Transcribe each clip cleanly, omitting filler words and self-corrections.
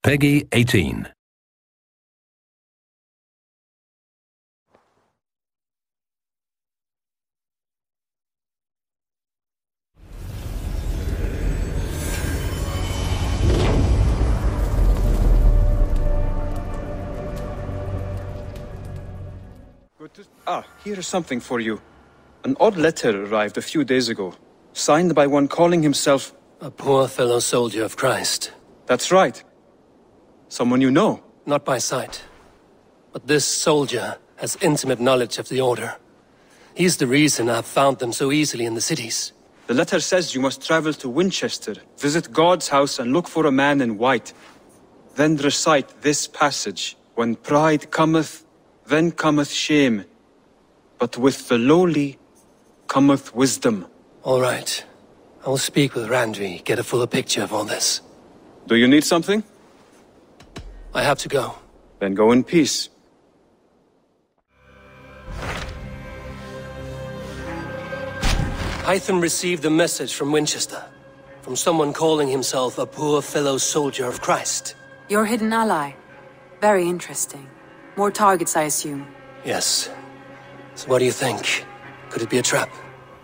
Peggy 18. Here is something for you. An odd letter arrived a few days ago, signed by one calling himself... A poor fellow soldier of Christ. That's right. Someone you know. Not by sight. But this soldier has intimate knowledge of the Order. He's the reason I've found them so easily in the cities. The letter says you must travel to Winchester, visit God's house and look for a man in white. Then recite this passage. When pride cometh, then cometh shame. But with the lowly cometh wisdom. All right. I will speak with Randvi, get a fuller picture of all this. Do you need something? I have to go. Then go in peace. Hytham received a message from Winchester. From someone calling himself a poor fellow soldier of Christ. Your hidden ally. Very interesting. More targets, I assume. Yes. So what do you think? Could it be a trap?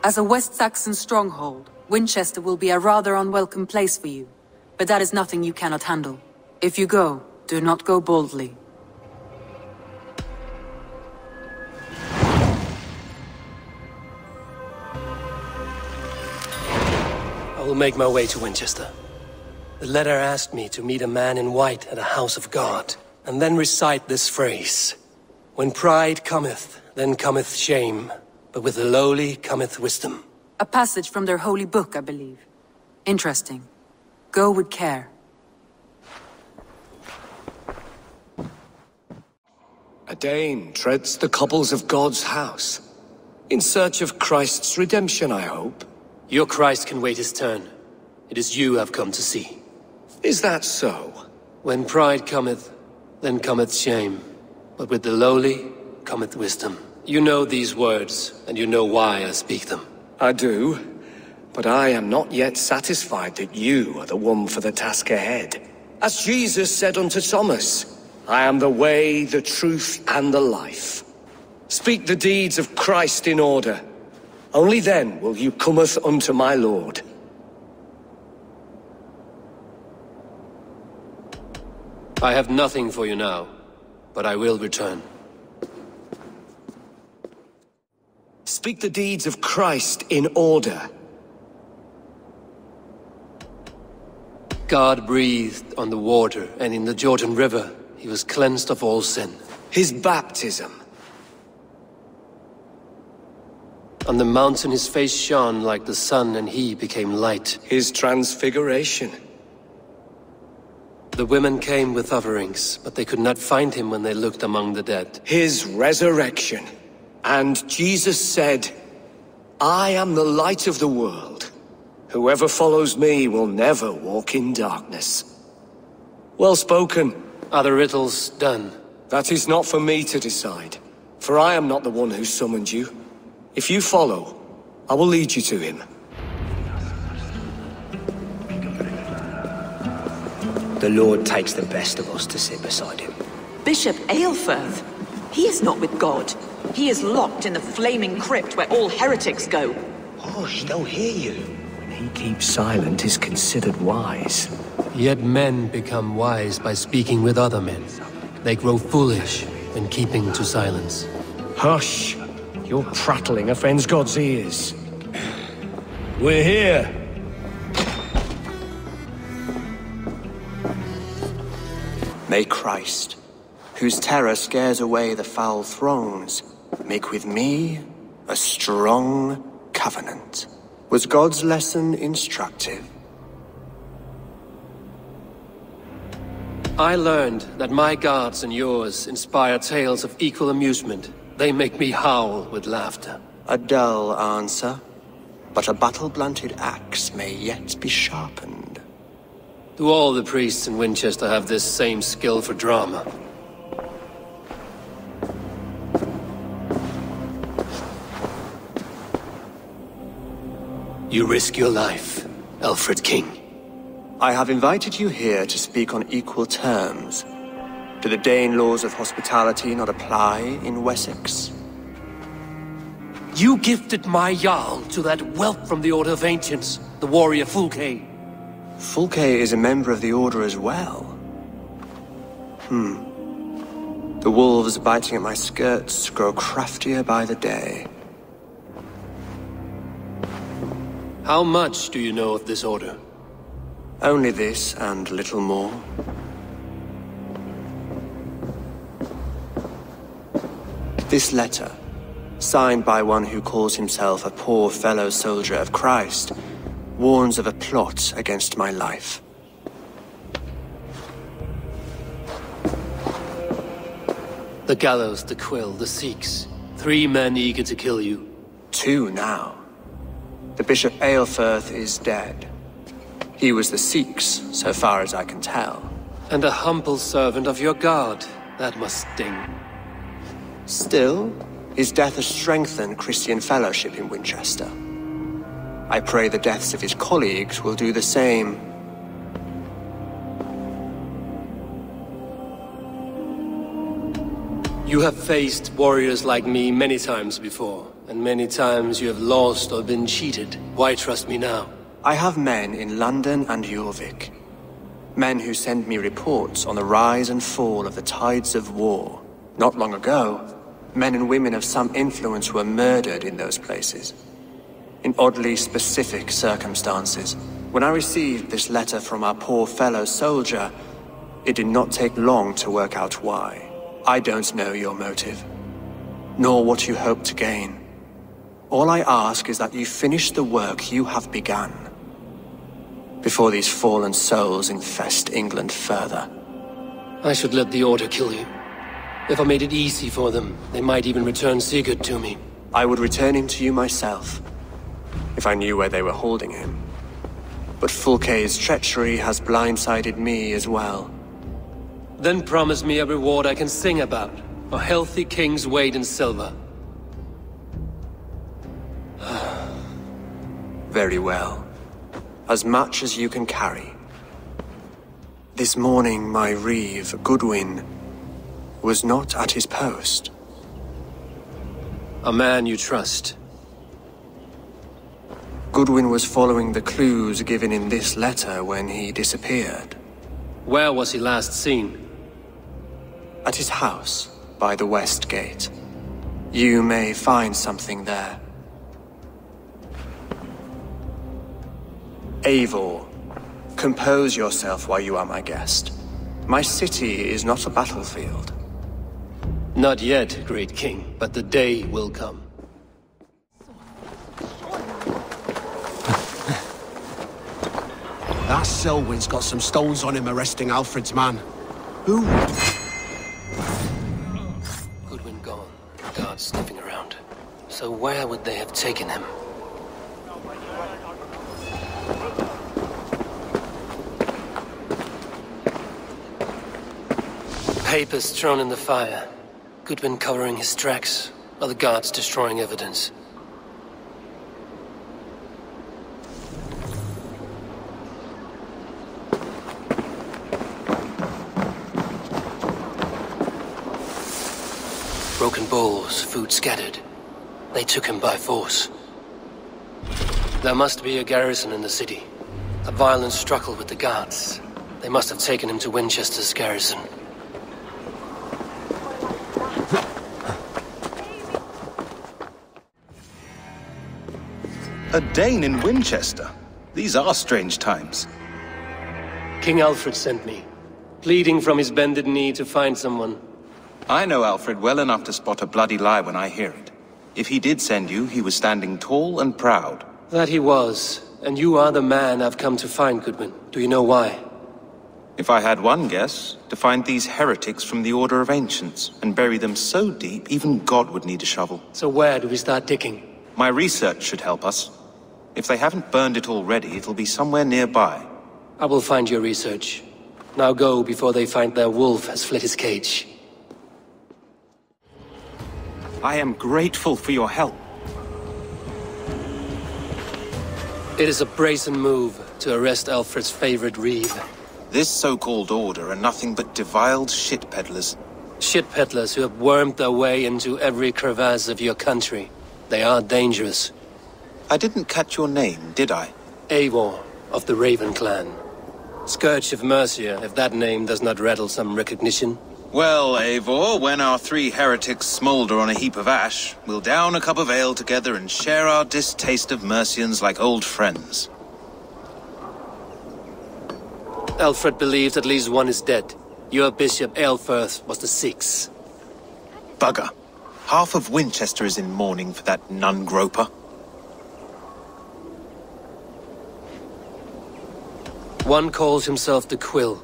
As a West Saxon stronghold, Winchester will be a rather unwelcome place for you. But that is nothing you cannot handle. If you go, do not go boldly. I will make my way to Winchester. The letter asked me to meet a man in white at a house of God, and then recite this phrase. When pride cometh, then cometh shame, but with the lowly cometh wisdom. A passage from their holy book, I believe. Interesting. Go with care. A Dane treads the cobbles of God's house. In search of Christ's redemption, I hope. Your Christ can wait his turn. It is you I've come to see. Is that so? When pride cometh, then cometh shame. But with the lowly cometh wisdom. You know these words, and you know why I speak them. I do, but I am not yet satisfied that you are the one for the task ahead. As Jesus said unto Thomas, I am the way, the truth, and the life. Speak the deeds of Christ in order. Only then will you cometh unto my Lord. I have nothing for you now, but I will return. Speak the deeds of Christ in order. God breathed on the water, and in the Jordan River, he was cleansed of all sin. His baptism. On the mountain his face shone like the sun, and he became light. His transfiguration. The women came with offerings, but they could not find him when they looked among the dead. His resurrection. And Jesus said, I am the light of the world. Whoever follows me will never walk in darkness. Well spoken. Are the riddles done? That is not for me to decide, for I am not the one who summoned you. If you follow, I will lead you to him. The Lord takes the best of us to sit beside him. Bishop Aelfirth? He is not with God. He is locked in the flaming crypt where all heretics go. Hush, they'll hear you. When he keeps silent is considered wise. Yet men become wise by speaking with other men. They grow foolish when keeping to silence. Hush! Your prattling offends God's ears. We're here! May Christ, whose terror scares away the foul throngs, make with me a strong covenant. Was God's lesson instructive? I learned that my gods and yours inspire tales of equal amusement. They make me howl with laughter. A dull answer, but a battle-blunted axe may yet be sharpened. Do all the priests in Winchester have this same skill for drama? You risk your life, Alfred King. I have invited you here to speak on equal terms. Do the Dane laws of hospitality not apply in Wessex? You gifted my Jarl to that whelp from the Order of Ancients, the warrior Fulke. Fulke is a member of the Order as well. The wolves biting at my skirts grow craftier by the day. How much do you know of this order? Only this and little more. This letter, signed by one who calls himself a poor fellow soldier of Christ, warns of a plot against my life. The gallows, the quill, the Sikhs. 3 men eager to kill you. 2 now. The Bishop Aelfirth is dead. He was the Sikhs, so far as I can tell. And a humble servant of your god. That must sting. Still, his death has strengthened Christian fellowship in Winchester. I pray the deaths of his colleagues will do the same. You have faced warriors like me many times before, and many times you have lost or been cheated. Why trust me now? I have men in London and Jorvik. Men who send me reports on the rise and fall of the tides of war. Not long ago, men and women of some influence were murdered in those places. In oddly specific circumstances. When I received this letter from our poor fellow soldier, it did not take long to work out why. I don't know your motive, nor what you hope to gain. All I ask is that you finish the work you have begun, before these fallen souls infest England further. I should let the Order kill you. If I made it easy for them, they might even return Sigurd to me. I would return him to you myself, if I knew where they were holding him. But Fulke's treachery has blindsided me as well. Then promise me a reward I can sing about. A healthy king's weight in silver. Very well. As much as you can carry. This morning, my reeve, Goodwin, was not at his post. A man you trust. Goodwin was following the clues given in this letter when he disappeared. Where was he last seen? At his house, by the West Gate. You may find something there. Eivor, compose yourself while you are my guest. My city is not a battlefield. Not yet, great king, but the day will come. That Selwyn's got some stones on him arresting Alfred's man. Who? Goodwin gone. Guards sniffing around. So where would they have taken him? Papers thrown in the fire. Goodwin covering his tracks. Other guards destroying evidence. Broken bowls, food scattered. They took him by force. There must be a garrison in the city. A violent struggle with the guards. They must have taken him to Winchester's garrison. A Dane in Winchester? These are strange times. King Alfred sent me, pleading from his bended knee to find someone. I know Alfred well enough to spot a bloody lie when I hear it. If he did send you, he was standing tall and proud. That he was, and you are the man I've come to find, Goodwin. Do you know why? If I had one guess, to find these heretics from the Order of Ancients, and bury them so deep, even God would need a shovel. So where do we start digging? My research should help us. If they haven't burned it already, it'll be somewhere nearby. I will find your research. Now go before they find their wolf has fled his cage. I am grateful for your help. It is a brazen move to arrest Alfred's favorite reeve. This so-called order are nothing but deviled shit peddlers. Shit peddlers who have wormed their way into every crevasse of your country. They are dangerous. I didn't catch your name, did I? Eivor, of the Raven clan. Scourge of Mercia, if that name does not rattle some recognition. Well, Eivor, when our 3 heretics smolder on a heap of ash, we'll down a cup of ale together and share our distaste of Mercians like old friends. Alfred believes at least one is dead. Your Bishop Aelfirth was the 6th. Bugger. Half of Winchester is in mourning for that nun-groper. One calls himself the Quill.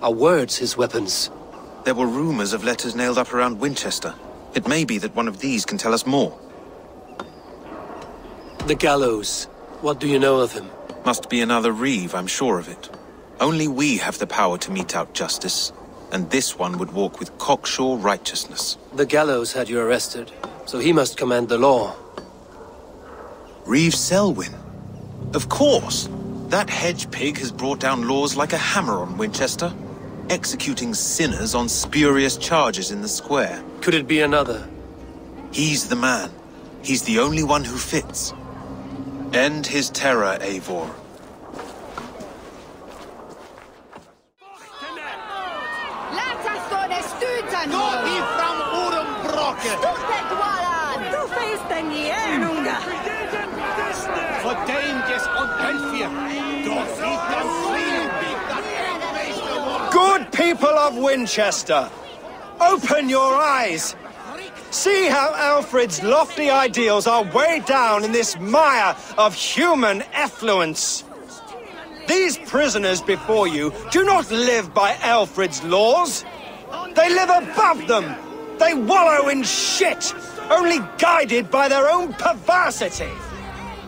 Are words his weapons? There were rumors of letters nailed up around Winchester. It may be that one of these can tell us more. The Gallows. What do you know of him? Must be another reeve, I'm sure of it. Only we have the power to mete out justice, and this one would walk with cocksure righteousness. The Gallows had you arrested, so he must command the law. Reeve Selwyn? Of course! That hedge pig has brought down laws like a hammer on Winchester, executing sinners on spurious charges in the square. Could it be another? He's the man. He's the only one who fits. End his terror, Eivor. Good people of Winchester, open your eyes. See how Alfred's lofty ideals are weighed down in this mire of human effluence. These prisoners before you do not live by Alfred's laws. They live above them. They wallow in shit, only guided by their own perversity.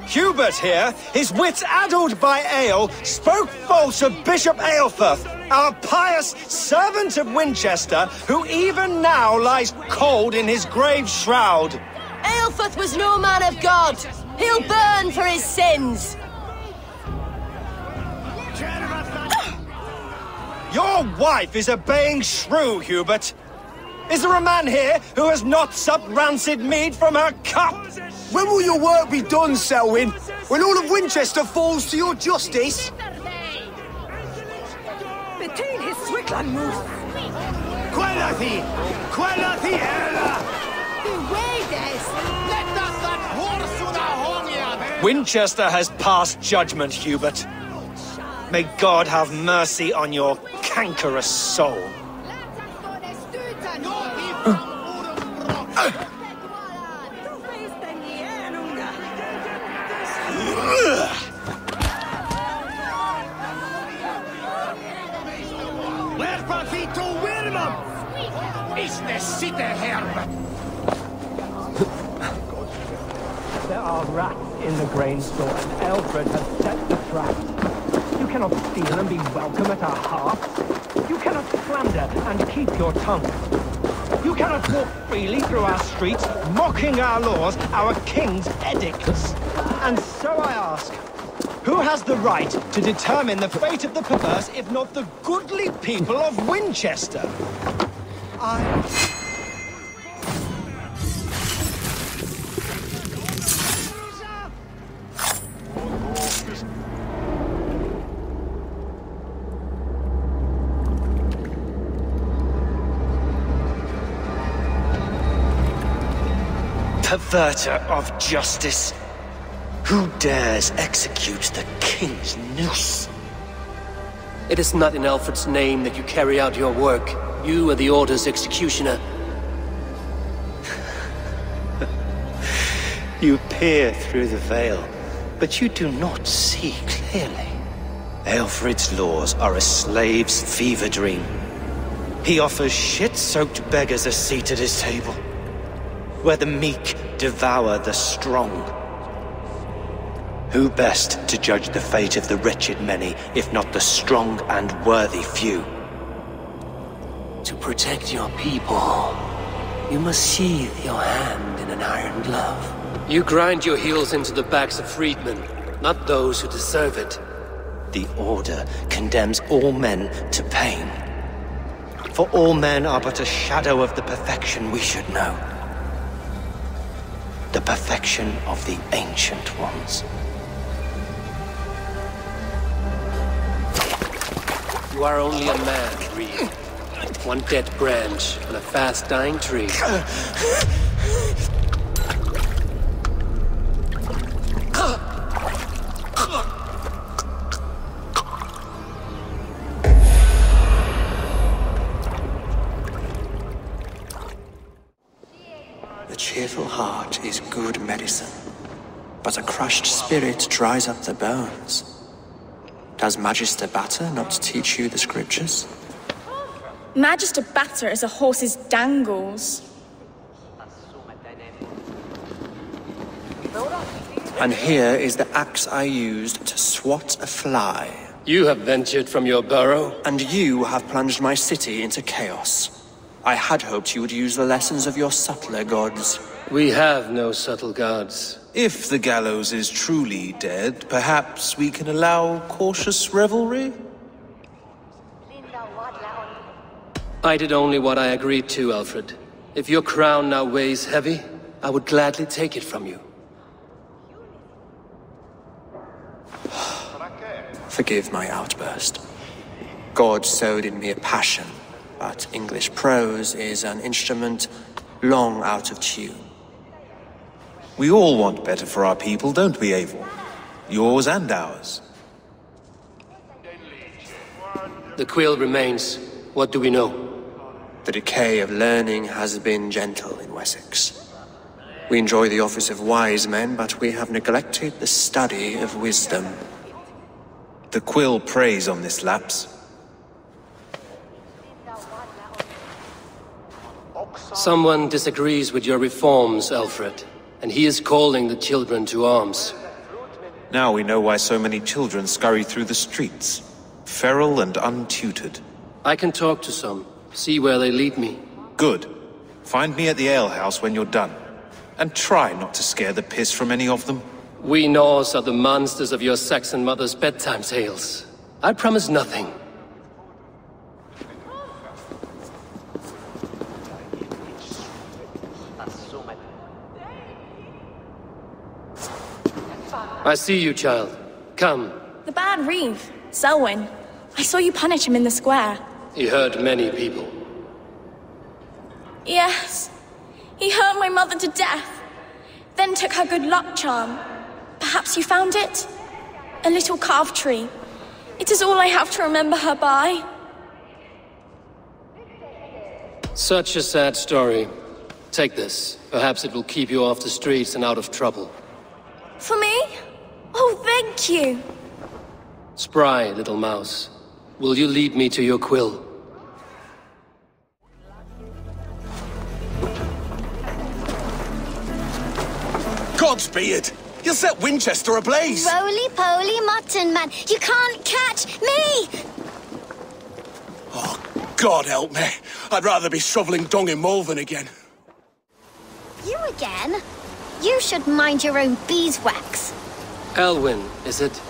Hubert here, his wits addled by ale, spoke false of Bishop Aelfirth, our pious servant of Winchester, who even now lies cold in his grave shroud. Aelfirth was no man of God. He'll burn for his sins. Your wife is obeying shrew, Hubert. Is there a man here who has not supped rancid mead from her cup? When will your work be done, Selwyn? When all of Winchester falls to your justice? Between his Swickland moves. Quellati! Quellati era! Winchester has passed judgment, Hubert. May God have mercy on your cankerous soul. There are rats in the grain store, and Alfred has set the trap. You cannot steal and be welcome at our hearth. You cannot slander and keep your tongue. You cannot walk freely through our streets, mocking our laws, our king's edicts. And so I ask, who has the right to determine the fate of the perverse, if not the goodly people of Winchester? Perverter of justice. Who dares execute the king's noose? It is not in Alfred's name that you carry out your work. You are the Order's executioner. You peer through the veil, but you do not see clearly. Alfred's laws are a slave's fever dream. He offers shit-soaked beggars a seat at his table, where the meek devour the strong. Who best to judge the fate of the wretched many, if not the strong and worthy few? To protect your people, you must sheathe your hand in an iron glove. You grind your heels into the backs of freedmen, not those who deserve it. The Order condemns all men to pain. For all men are but a shadow of the perfection we should know. The perfection of the Ancient Ones. You are only a man, Reed. One dead branch on a fast-dying tree. A cheerful heart is good medicine, but a crushed spirit dries up the bones. Does Magister Batter not teach you the scriptures? Magister Batter is a horse's dangles. And here is the axe I used to swat a fly. You have ventured from your burrow. And you have plunged my city into chaos. I had hoped you would use the lessons of your subtler gods. We have no subtle gods. If the gallows is truly dead, perhaps we can allow cautious revelry? I did only what I agreed to, Alfred. If your crown now weighs heavy, I would gladly take it from you. Forgive my outburst. God sowed in me a passion, but English prose is an instrument long out of tune. We all want better for our people, don't we, Eivor? Yours and ours. The quill remains. What do we know? The decay of learning has been gentle in Wessex. We enjoy the office of wise men, but we have neglected the study of wisdom. The quill preys on this lapse. Someone disagrees with your reforms, Alfred, and he is calling the children to arms. Now we know why so many children scurry through the streets, feral and untutored. I can talk to some, see where they lead me. Good. Find me at the alehouse when you're done. And try not to scare the piss from any of them. We Norse are the monsters of your Saxon mother's bedtime tales. I promise nothing. I see you, child. Come. The bad Reeve, Selwyn. I saw you punish him in the square. He hurt many people. Yes. He hurt my mother to death. Then took her good luck charm. Perhaps you found it? A little carved tree. It is all I have to remember her by. Such a sad story. Take this. Perhaps it will keep you off the streets and out of trouble. For me? Oh, thank you. Spry, little mouse. Will you lead me to your quill? Godspeed! You'll set Winchester ablaze! Roly-poly mutton man, you can't catch me! Oh, God help me. I'd rather be shoveling dung in Malvern again. You again? You should mind your own beeswax. Elwyn, is it?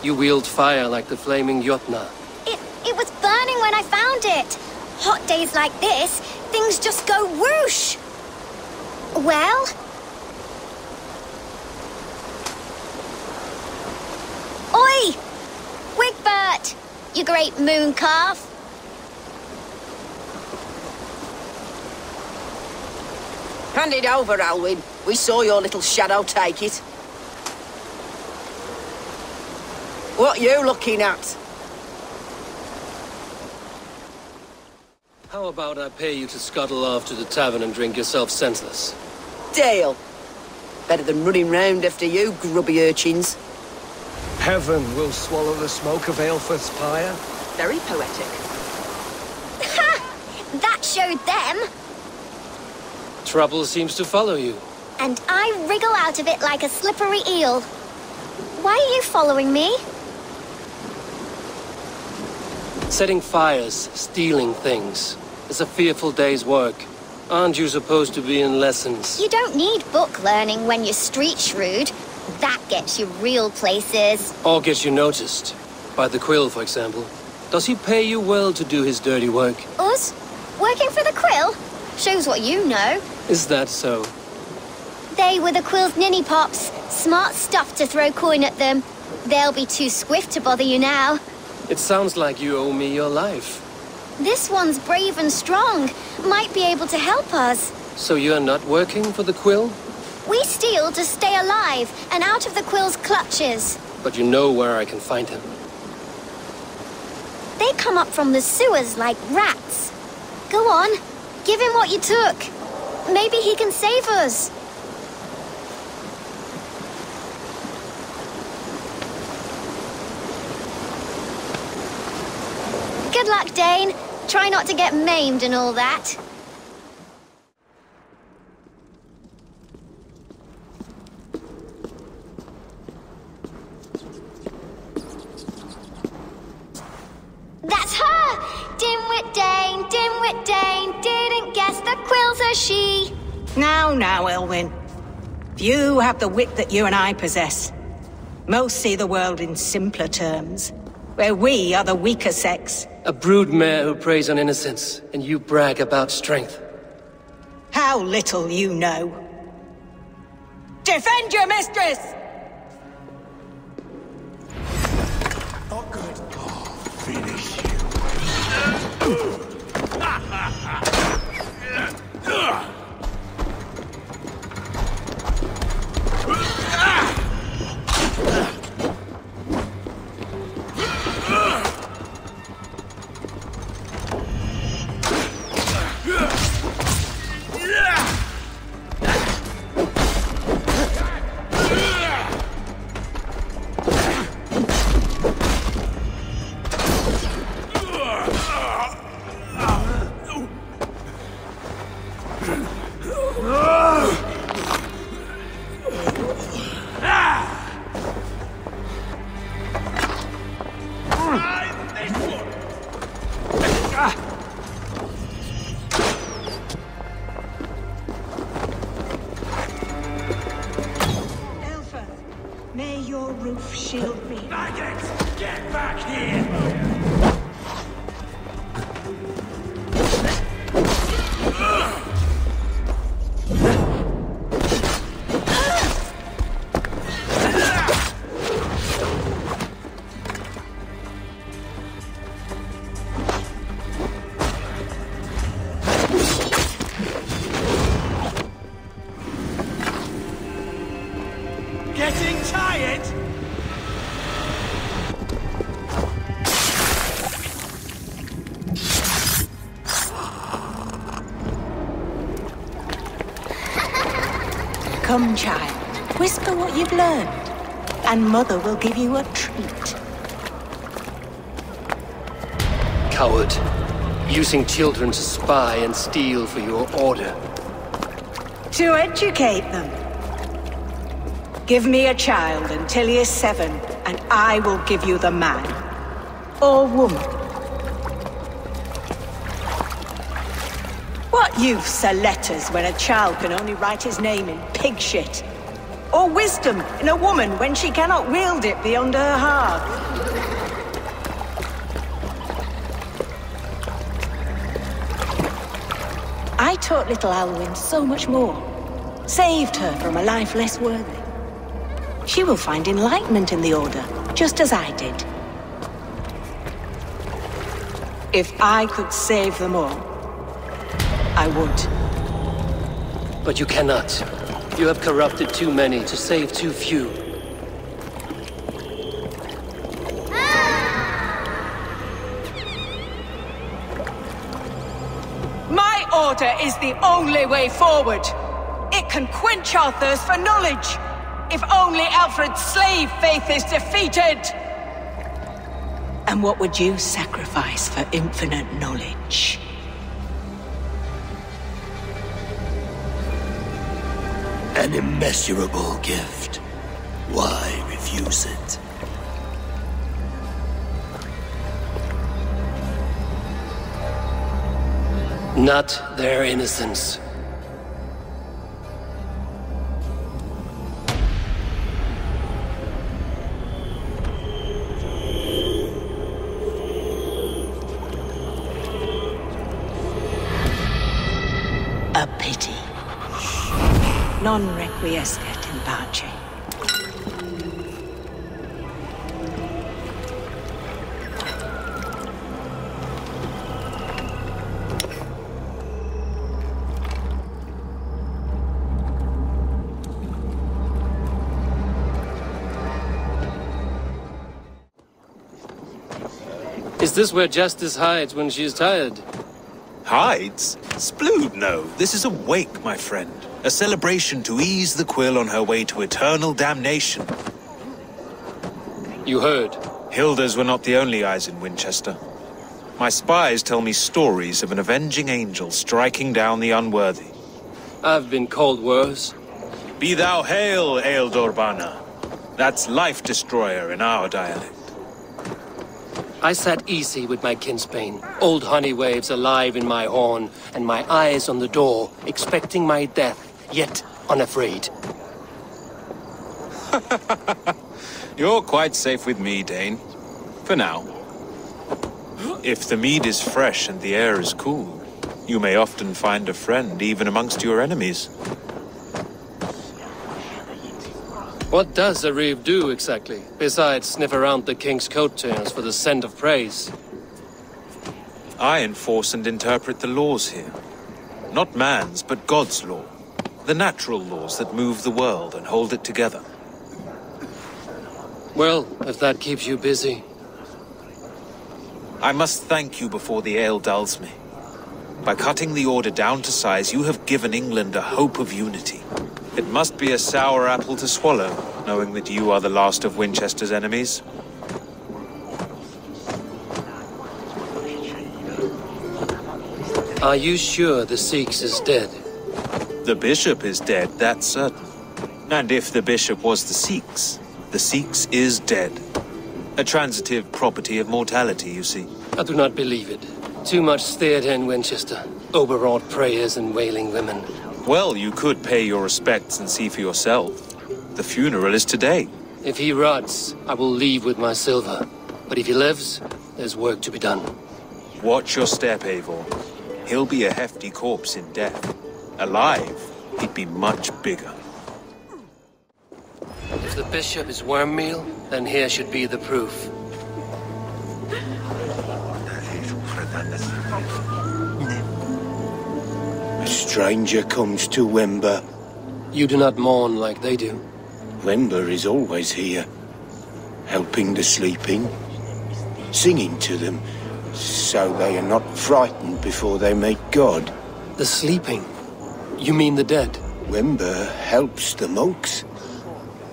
You wield fire like the flaming Jotnar. It was burning when I found it. Hot days like this, things just go whoosh. Well? Oi! Wigbert! You great moon calf! Hand it over, Alwyn. We saw your little shadow take it. What you looking at? How about I pay you to scuttle off to the tavern and drink yourself senseless? Deal. Better than running round after you, grubby urchins. Heaven will swallow the smoke of Aelfred's pyre. Very poetic. Ha! That showed them. Trouble seems to follow you. And I wriggle out of it like a slippery eel. Why are you following me? Setting fires, stealing things. It's a fearful day's work. Aren't you supposed to be in lessons? You don't need book learning when you're street shrewd. That gets you real places. Or gets you noticed. By the Quill, for example. Does he pay you well to do his dirty work? Us? Working for the Quill? Shows what you know. Is that so? They were the Quill's ninny pops. Smart stuff to throw coin at them. They'll be too swift to bother you now. It sounds like you owe me your life. This one's brave and strong. Might be able to help us. So you're not working for the Quill? We steal to stay alive and out of the Quill's clutches. But you know where I can find him. They come up from the sewers like rats. Go on, give him what you took. Maybe he can save us. Good luck, Dane. Try not to get maimed and all that. That's her! Dimwit Dane, didn't guess the Quill's a she. Now, Elwyn. Few have the wit that you and I possess. Most see the world in simpler terms, where we are the weaker sex. A broodmare who preys on innocence, and you brag about strength. How little you know. Defend your mistress! Oh, good God, finish May your roof shield me. Maggots! Get back here! Getting tired? Come, child. Whisper what you've learned, and Mother will give you a treat. Coward. Using children to spy and steal for your order. To educate them. Give me a child until he is 7, and I will give you the man. Or woman. What use are letters when a child can only write his name in pig shit? Or wisdom in a woman when she cannot wield it beyond her heart? I taught little Alwyn so much more. Saved her from a life less worthy. She will find enlightenment in the Order, just as I did. If I could save them all, I would. But you cannot. You have corrupted too many to save too few. My Order is the only way forward. It can quench our thirst for knowledge. If only Alfred's slave faith is defeated! And what would you sacrifice for infinite knowledge? An immeasurable gift. Why refuse it? Not their innocence. A pity. Non requiescat in pace. Is this where Justice hides when she's tired? Hides? Splood, no. This is a wake, my friend. A celebration to ease the quill on her way to eternal damnation. You heard? Hilda's were not the only eyes in Winchester. My spies tell me stories of an avenging angel striking down the unworthy. I've been called worse. Be thou hail, Ealdorbanna. That's Life Destroyer in our dialect. I sat easy with my kinsbane, old honey waves alive in my horn, and my eyes on the door, expecting my death, yet unafraid. You're quite safe with me, Dane. For now. If the mead is fresh and the air is cool, you may often find a friend even amongst your enemies. What does a reeve do exactly, besides sniff around the king's coattails for the scent of praise? I enforce and interpret the laws here. Not man's, but God's law. The natural laws that move the world and hold it together. Well, if that keeps you busy. I must thank you before the ale dulls me. By cutting the order down to size, you have given England a hope of unity. It must be a sour apple to swallow, knowing that you are the last of Winchester's enemies. Are you sure the Sikhs is dead? The bishop is dead, that's certain. And if the bishop was the Sikhs is dead. A transitive property of mortality, you see. I do not believe it. Too much theatre in Winchester. Overwrought prayers and wailing women. Well, you could pay your respects and see for yourself. The funeral is today. If he rots, I will leave with my silver. But if he lives, there's work to be done. Watch your step, Eivor. He'll be a hefty corpse in death. Alive, he'd be much bigger. If the bishop is worm meal, then here should be the proof. A stranger comes to Wember. You do not mourn like they do. Wember is always here, helping the sleeping, singing to them, so they are not frightened before they meet God. The sleeping? You mean the dead? Wember helps the monks.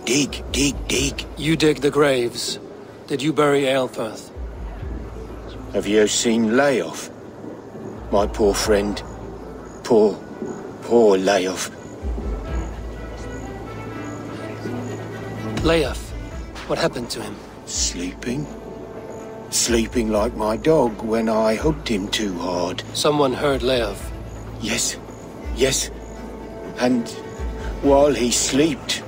Dig, dig, dig. You dig the graves. Did you bury Aelfirth? Have you seen Layoff? My poor friend. Poor Layoff. Layoff? What happened to him? Sleeping. Sleeping like my dog when I hugged him too hard. Someone heard Layoff? Yes. And while he slept,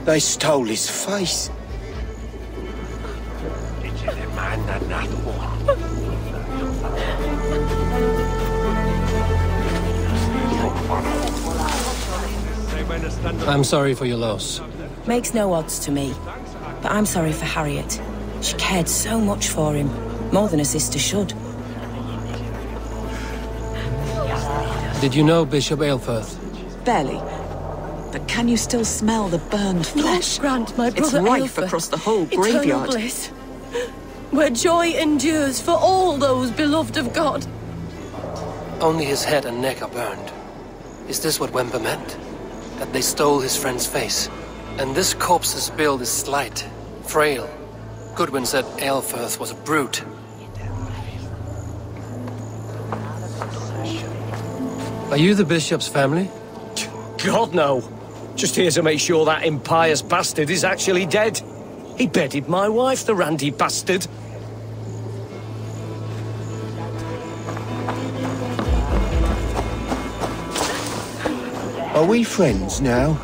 they stole his face. I'm sorry for your loss. Makes no odds to me. But I'm sorry for Harriet. She cared so much for him. More than a sister should. Did you know Bishop Aelfirth? Barely. But can you still smell the burned flesh? Lord grant my brother It's rife Aelfirth across the whole eternal graveyard. Bliss, where joy endures for all those beloved of God. Only his head and neck are burned. Is this what Wember meant? That they stole his friend's face? And this corpse's build is slight, frail. Goodwin said Aelfirth was a brute. Are you the bishop's family? God, no. Just here to make sure that impious bastard is actually dead. He bedded my wife, the randy bastard. Are we friends now?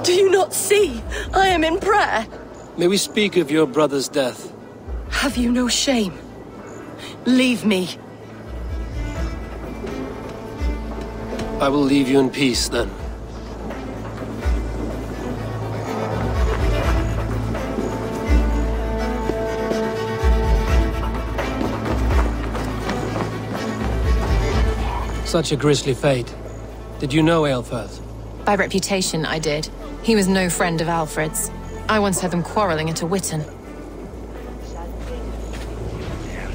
Do you not see? I am in prayer. May we speak of your brother's death? Have you no shame? Leave me. I will leave you in peace, then. Such a grisly fate. Did you know Aelfirth? By reputation, I did. He was no friend of Alfred's. I once heard them quarreling at a Witten.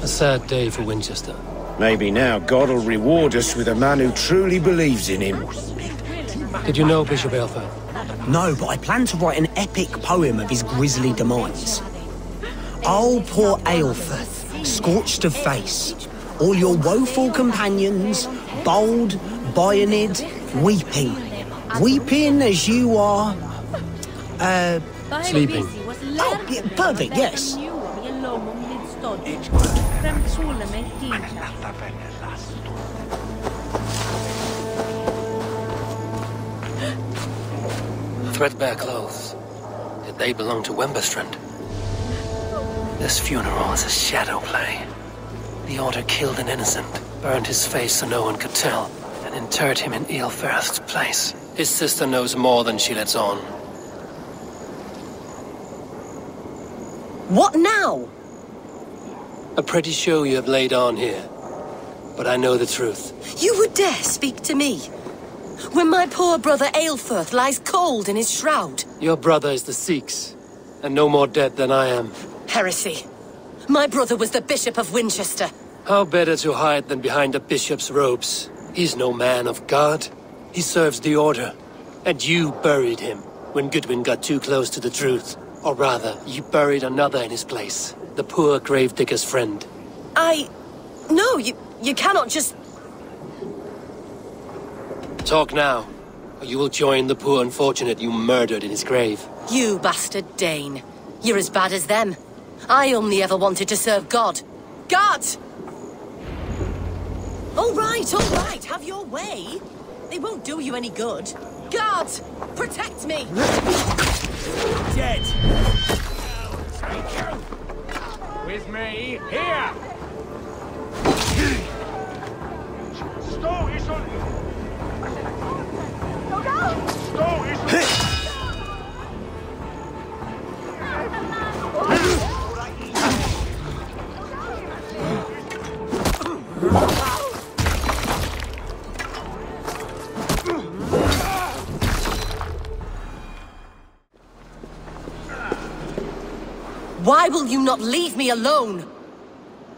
A sad day for Winchester. Maybe now God will reward us with a man who truly believes in him. Did you know Bishop Aelfirth? No, but I plan to write an epic poem of his grisly demise. Oh, poor Aelfirth, scorched of face. All your woeful companions, bold, bayoneted, weeping. Weeping as you are... sleeping. Oh, yeah, perfect, yes. Threadbare clothes. Did they belong to Wemberstrand? This funeral is a shadow play. The Order killed an innocent, burned his face so no one could tell, and interred him in Aelfirth's place. His sister knows more than she lets on. What now? A pretty show you have laid on here. But I know the truth. You would dare speak to me? When my poor brother Aelfirth lies cold in his shroud. Your brother is the Sikhs, and no more dead than I am. Heresy. My brother was the Bishop of Winchester. How better to hide than behind a bishop's robes? He's no man of God. He serves the Order. And you buried him when Goodwin got too close to the truth. Or rather, you buried another in his place. The poor gravedigger's friend. No, you cannot just... Talk now, or you will join the poor unfortunate you murdered in his grave. You bastard Dane. You're as bad as them. I only ever wanted to serve God. God! All right, have your way. They won't do you any good. God, protect me! Dead! With me, here! Why will you not leave me alone?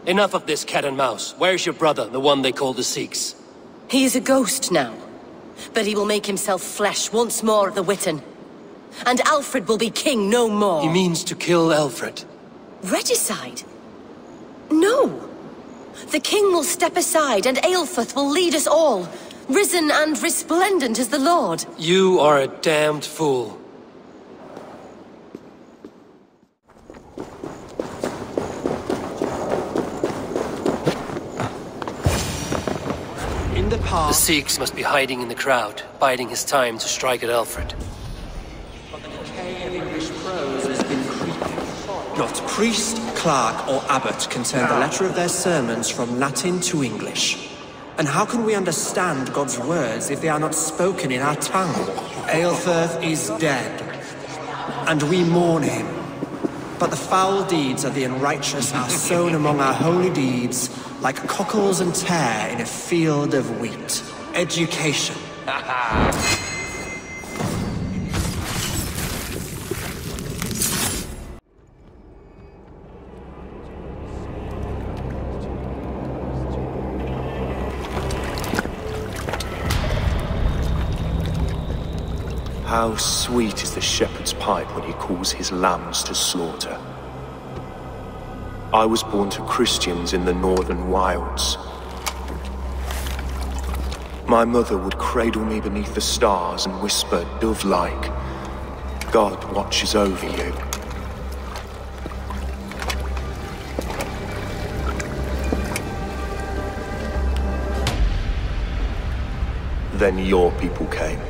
Enough of this cat and mouse. Where's your brother, the one they call the Sikhs? He is a ghost now. But he will make himself flesh once more at the Witten. And Alfred will be king no more. He means to kill Alfred. Regicide? No. The king will step aside and Aelfirth will lead us all, risen and resplendent as the Lord. You are a damned fool. In the past... The Sikhs must be hiding in the crowd, biding his time to strike at Alfred. But the decay of English prose has been creeping. Not priest, clerk, or abbot can turn the letter of their sermons from Latin to English. And how can we understand God's words if they are not spoken in our tongue? Aelfirth is dead, and we mourn him. But the foul deeds of the unrighteous are sown among our holy deeds, like cockles and tare in a field of wheat. Education. How sweet is the shepherd's pipe when he calls his lambs to slaughter. I was born to Christians in the northern wilds. My mother would cradle me beneath the stars and whisper, dove-like, God watches over you. Then your people came.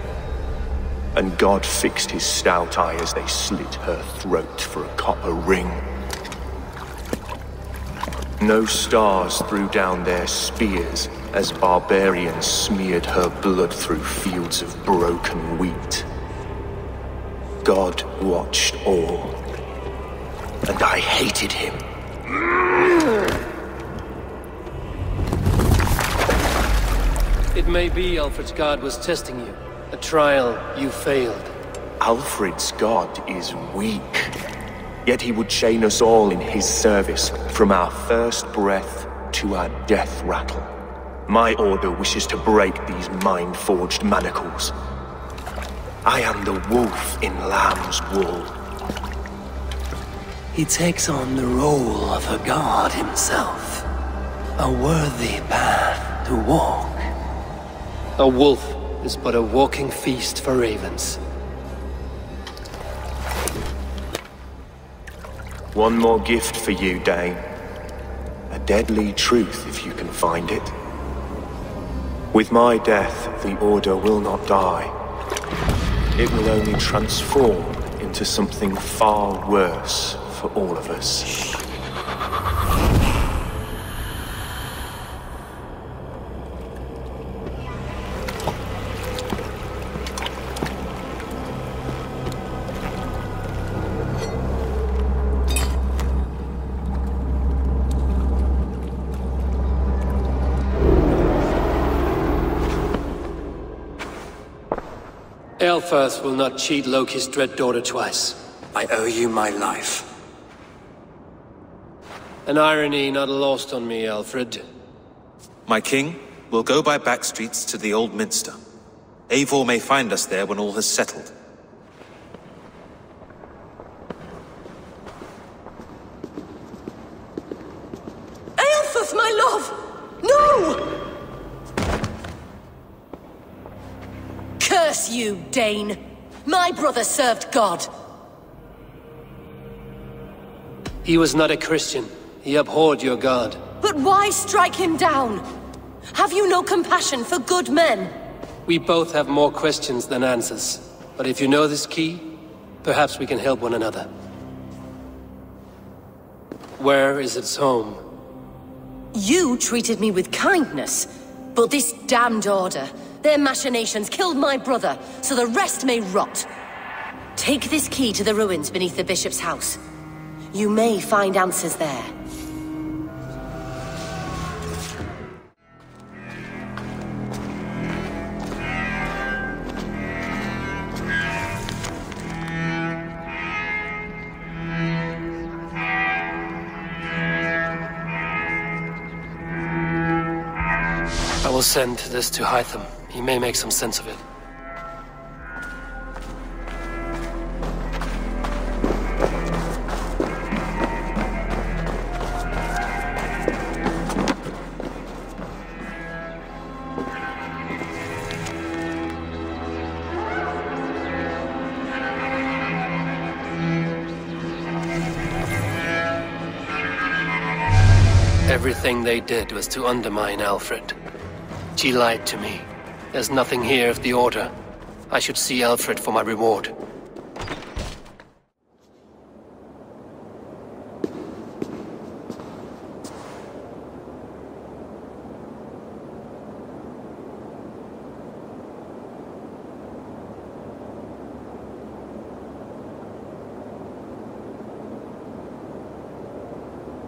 and God fixed his stout eye as they slit her throat for a copper ring. No stars threw down their spears as barbarians smeared her blood through fields of broken wheat. God watched all, and I hated him. It may be Alfred's god was testing you. A trial you failed. Alfred's god is weak. Yet he would chain us all in his service, from our first breath to our death rattle. My order wishes to break these mind-forged manacles. I am the wolf in lamb's wool. He takes on the role of a god himself. A worthy path to walk. A wolf is but a walking feast for ravens. One more gift for you, Dane. A deadly truth, if you can find it. With my death, the Order will not die. It will only transform into something far worse for all of us. Aelfirth will not cheat Loki's dread daughter twice. I owe you my life. An irony not lost on me, Alfred. My king, we'll go by back streets to the Old Minster. Eivor may find us there when all has settled. Aelfirth, my love! No! Curse you, Dane! My brother served God! He was not a Christian. He abhorred your god. But why strike him down? Have you no compassion for good men? We both have more questions than answers. But if you know this key, perhaps we can help one another. Where is its home? You treated me with kindness, but this damned Order, their machinations killed my brother, so the rest may rot. Take this key to the ruins beneath the bishop's house. You may find answers there. I will send this to Hytham. He may make some sense of it. Everything they did was to undermine Alfred. She lied to me. There's nothing here of the Order. I should see Alfred for my reward.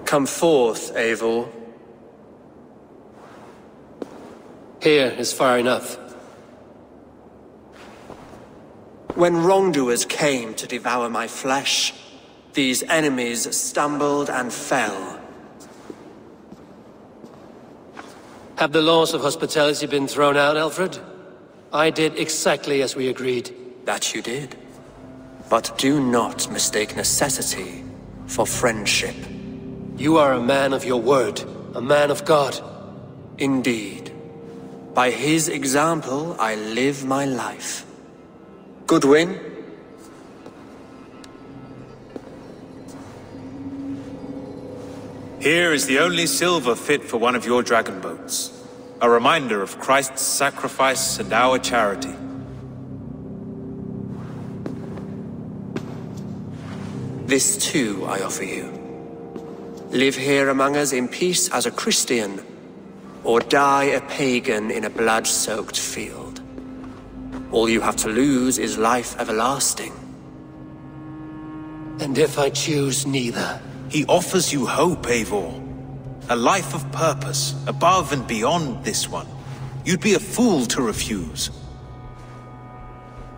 Come forth, Eivor. Here is far enough. When wrongdoers came to devour my flesh, these enemies stumbled and fell. Have the laws of hospitality been thrown out, Alfred? I did exactly as we agreed. That you did. But do not mistake necessity for friendship. You are a man of your word, a man of God. Indeed. By his example, I live my life. Goodwin? Here is the only silver fit for one of your dragon boats. A reminder of Christ's sacrifice and our charity. This too I offer you. Live here among us in peace as a Christian, or die a pagan in a blood-soaked field. All you have to lose is life everlasting. And if I choose neither? He offers you hope, Eivor. A life of purpose, above and beyond this one. You'd be a fool to refuse.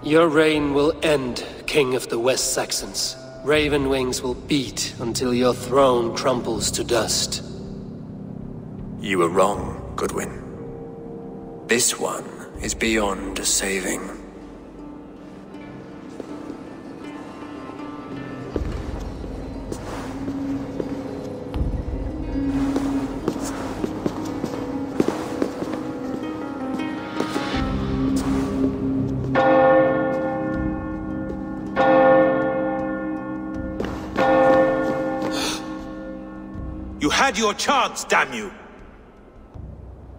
Your reign will end, King of the West Saxons. Raven wings will beat until your throne crumbles to dust. You were wrong, Goodwin. This one is beyond saving. You had your chance, damn you!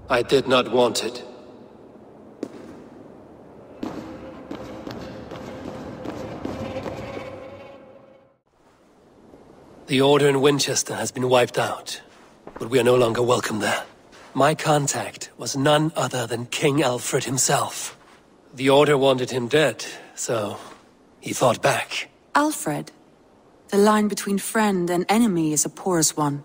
I did not want it. The Order in Winchester has been wiped out, but we are no longer welcome there. My contact was none other than King Alfred himself. The Order wanted him dead, so he fought back. Alfred? The line between friend and enemy is a porous one.